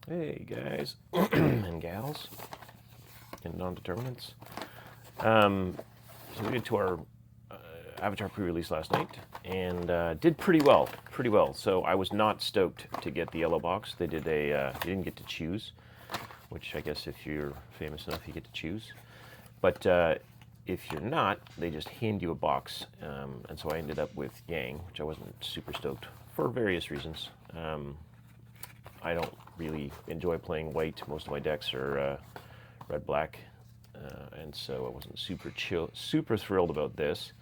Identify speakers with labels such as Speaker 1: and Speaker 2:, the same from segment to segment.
Speaker 1: Hey guys and gals and non-determinants. So we did to our Avatar pre-release last night and did pretty well. Pretty well. So I was not stoked to get the yellow box. They did a you didn't get to choose, which I guess if you're famous enough you get to choose. But if you're not, they just hand you a box. And so I ended up with Yang, which I wasn't super stoked for various reasons. I don't really enjoy playing white. Most of my decks are red-black, and so I wasn't super thrilled about this.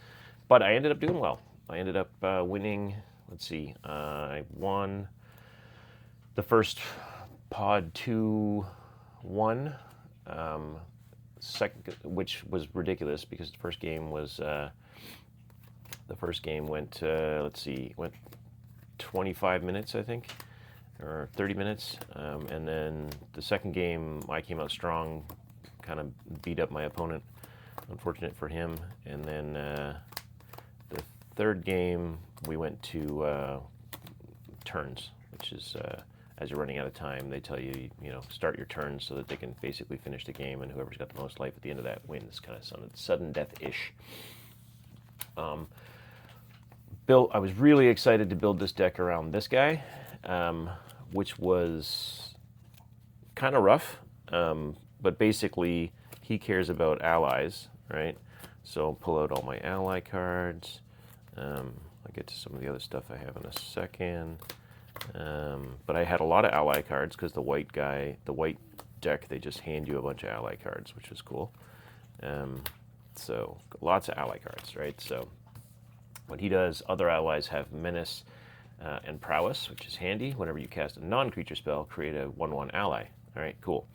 Speaker 1: But I ended up doing well. I ended up winning. Let's see, I won the first pod 2-1. Second, which was ridiculous because the first game went let's see, went 25 minutes I think, or 30 minutes, and then the second game I came out strong, kind of beat up my opponent, unfortunate for him, and then the third game we went to turns, which is as you're running out of time, they tell you, start your turns so that they can basically finish the game, and whoever's got the most life at the end of that wins, kind of sudden death-ish. I was really excited to build this deck around this guy, which was kind of rough, but basically he cares about allies, right? So I'll pull out all my ally cards. I'll get to some of the other stuff I have in a second. But I had a lot of ally cards because the white deck, they just hand you a bunch of ally cards, which was cool. So lots of ally cards, right? So what he does, other allies have menace and prowess, which is handy. Whenever you cast a non-creature spell, create a 1/1 ally. All right, cool.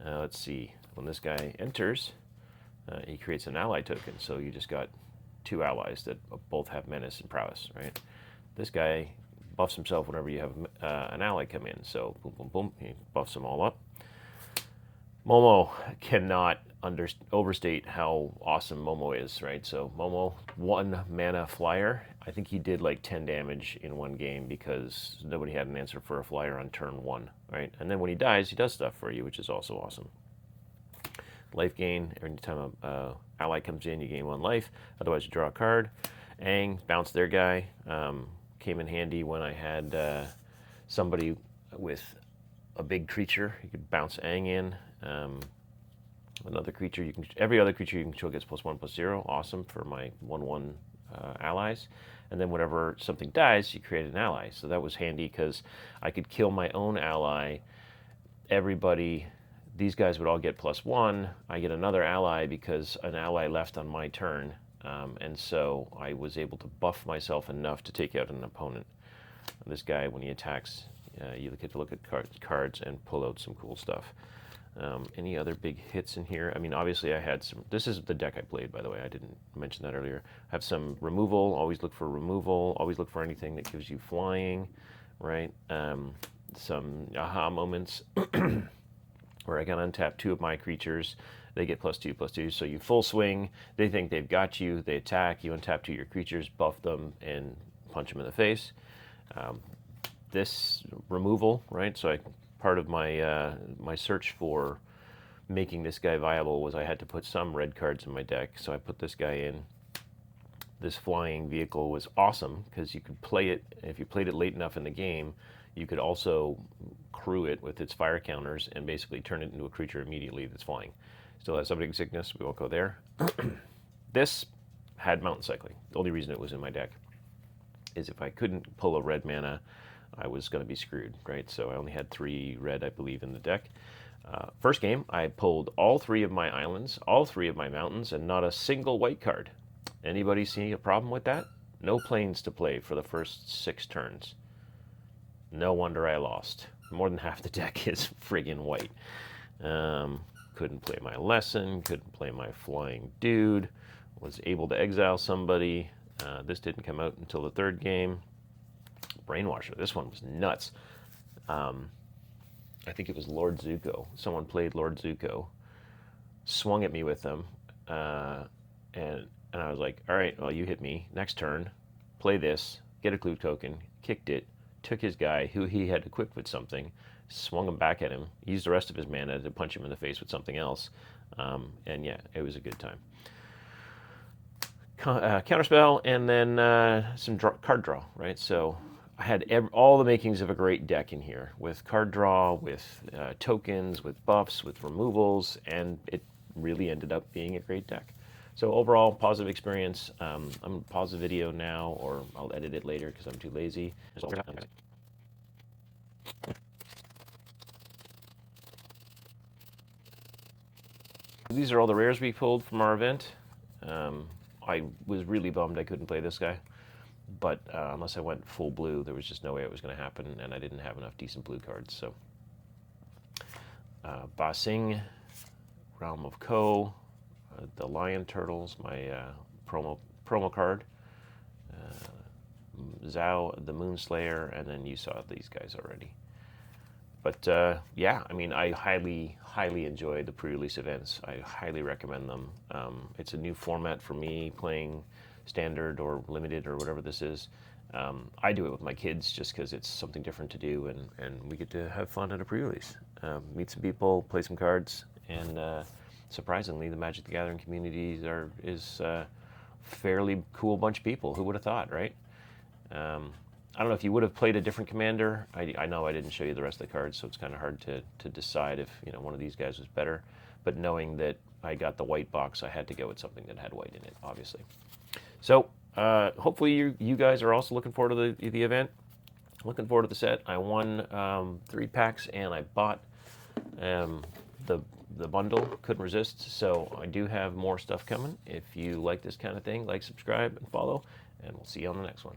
Speaker 1: Let's see. When this guy enters, he creates an ally token. So you just got two allies that both have menace and prowess, right? This guy buffs himself whenever you have an ally come in. So boom, boom, boom, he buffs them all up. Momo cannot overstate how awesome Momo is, right? So Momo, 1 mana flyer. I think he did like 10 damage in one game because nobody had an answer for a flyer on turn 1, right? And then when he dies, he does stuff for you, which is also awesome. Life gain, every time an ally comes in, you gain 1 life. Otherwise, you draw a card. Aang, bounce their guy. Came in handy when I had somebody with a big creature. You could bounce Aang in. Another creature every other creature you can control gets +1/+0. Awesome for my 1/1 allies. And then whenever something dies, you create an ally. So that was handy because I could kill my own ally. These guys would all get +1. I get another ally because an ally left on my turn. And so I was able to buff myself enough to take out an opponent. This guy, when he attacks, you get to look at cards and pull out some cool stuff. Any other big hits in here? I mean, obviously I had some. This is the deck I played, by the way. I didn't mention that earlier. I have some removal. Always look for removal. Always look for anything that gives you flying, right? Some aha moments where I can untap 2 of my creatures. They get +2/+2. So you full swing. They think they've got you. They attack. You untap 2 of your creatures, buff them, and punch them in the face. This removal, right? So part of my my search for making this guy viable was I had to put some red cards in my deck. So I put this guy in. This flying vehicle was awesome because you could play it. If you played it late enough in the game, you could also crew it with its fire counters and basically turn it into a creature immediately that's flying. Still has Summoning Sickness. We won't go there. This had Mountain Cycling. The only reason it was in my deck is if I couldn't pull a red mana, I was going to be screwed, right? So I only had 3 red, I believe, in the deck. First game, I pulled all 3 of my islands, all 3 of my mountains, and not a single white card. Anybody see a problem with that? No planes to play for the first 6 turns. No wonder I lost. More than half the deck is friggin' white. Couldn't play my lesson, couldn't play my flying dude, was able to exile somebody. This didn't come out until the 3rd game. Brainwasher, this one was nuts. I think it was Lord Zuko. Someone played Lord Zuko, swung at me with them, and I was like, all right, well, you hit me. Next turn, play this, get a clue token, kicked it, took his guy, who he had equipped with something, swung them back at him, used the rest of his mana to punch him in the face with something else, and yeah, it was a good time. Counterspell, and then some card draw, right? So I had all the makings of a great deck in here, with card draw, with tokens, with buffs, with removals, and it really ended up being a great deck. So overall, positive experience. I'm going to pause the video now, or I'll edit it later because I'm too lazy. These are all the rares we pulled from our event. I was really bummed I couldn't play this guy, but unless I went full blue, there was just no way it was going to happen, and I didn't have enough decent blue cards. So, Ba Sing, Realm of Ko, the Lion Turtles, my promo card, Zhao, the Moonslayer, and then you saw these guys already. But yeah, I mean, I highly enjoy the pre-release events. I highly recommend them. It's a new format for me, playing standard or limited or whatever this is. I do it with my kids just because it's something different to do, and we get to have fun at a pre-release. Meet some people, play some cards, and surprisingly, the Magic the Gathering community is a fairly cool bunch of people. Who would have thought, right? I don't know if you would have played a different commander. I know I didn't show you the rest of the cards, so it's kind of hard to decide if one of these guys was better. But knowing that I got the white box, I had to go with something that had white in it, obviously. So hopefully you guys are also looking forward to the event. Looking forward to the set. I won 3 packs, and I bought the bundle. Couldn't resist. So I do have more stuff coming. If you like this kind of thing, like, subscribe, and follow, and we'll see you on the next one.